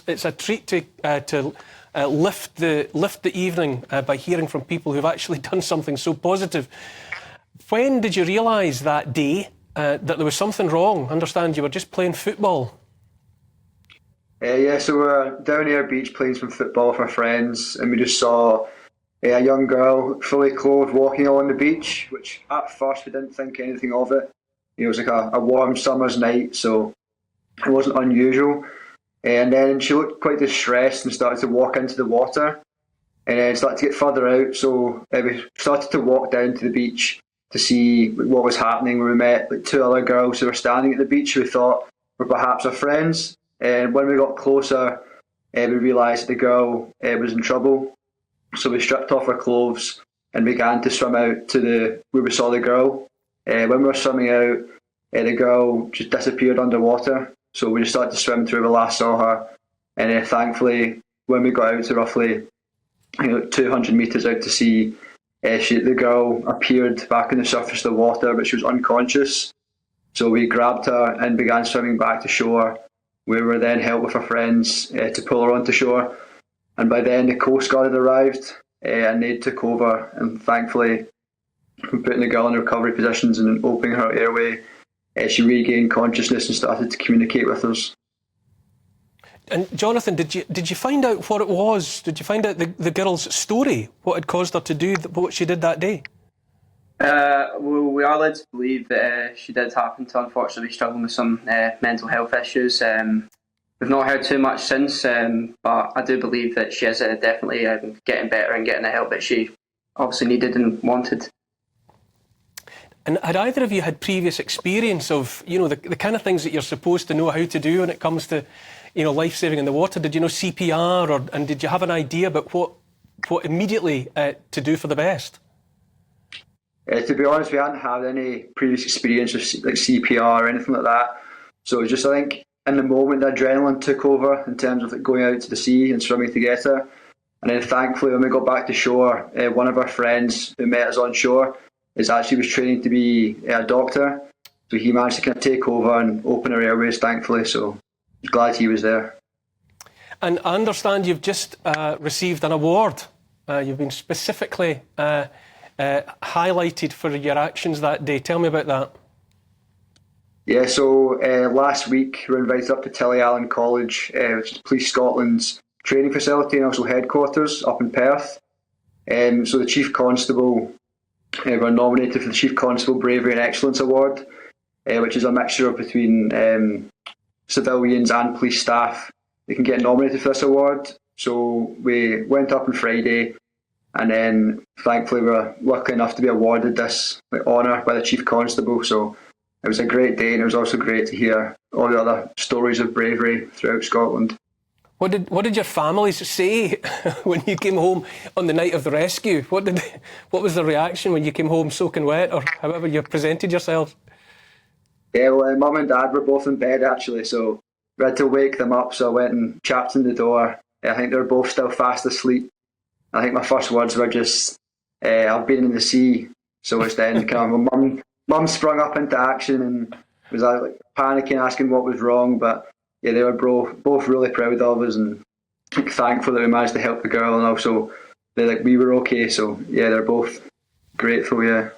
it's a treat to lift the evening by hearing from people who've actually done something so positive. When did you realise that day that there was something wrong? I understand you were just playing football. Yeah, so we're down near beach playing some football with our friends, and we just saw a young girl fully clothed walking along the beach, which at first we didn't think anything of it. It was like a warm summer's night, so it wasn't unusual. And then she looked quite distressed and started to walk into the water, and then started to get further out. So we started to walk down to the beach to see what was happening. We met like two other girls who were standing at the beach who we thought were perhaps our friends. And when we got closer, we realised the girl was in trouble. So we stripped off our clothes and began to swim out to where we saw the girl. When we were swimming out, the girl just disappeared underwater. So we just started to swim to where we last saw her. And thankfully, when we got out to roughly 200 metres out to sea, the girl appeared back on the surface of the water, but she was unconscious. So we grabbed her and began swimming back to shore. We were then helped with our friends to pull her onto shore. And by then the Coast Guard had arrived and they took over. And thankfully, from putting the girl in recovery positions and opening her airway, she regained consciousness and started to communicate with us. And Jonathan, did you find out what it was? Did you find out the girl's story, what had caused her to do what she did that day? Well, we are led to believe that she did happen to unfortunately struggle with some mental health issues. We've not heard too much since, but I do believe that she is definitely getting better and getting the help that she obviously needed and wanted. And had either of you had previous experience of, the kind of things that you're supposed to know how to do when it comes to, life-saving in the water? Did you know CPR, and did you have an idea about what immediately to do for the best? To be honest, we hadn't had any previous experience with like CPR or anything like that. So it was just, I think, in the moment, the adrenaline took over in terms of going out to the sea and swimming to get her. And then thankfully, when we got back to shore, one of our friends who met us on shore was training to be a doctor. So he managed to kind of take over and open her airways, thankfully. So I was glad he was there. And I understand you've just received an award. You've been specifically highlighted for your actions that day. Tell me about that. Yeah, so last week we were invited up to Tillyallen College, which is Police Scotland's training facility and also headquarters up in Perth. So the Chief Constable were nominated for the Chief Constable Bravery and Excellence Award, which is a mixture of between civilians and police staff. They can get nominated for this award. So we went up on Friday, and then thankfully we were lucky enough to be awarded this honour by the Chief Constable. So it was a great day, and it was also great to hear all the other stories of bravery throughout Scotland. What did your families say when you came home on the night of the rescue? What was the reaction when you came home soaking wet, or however you presented yourselves? Yeah, well, Mum and Dad were both in bed actually, so we had to wake them up. So I went and chapped on the door. I think they were both still fast asleep. I think my first words were just, "I've been in the sea." So it's then kind of my mum sprung up into action and was like panicking, asking what was wrong. But yeah, they were both really proud of us and thankful that we managed to help the girl, and also we were okay. So yeah, they're both grateful. Yeah.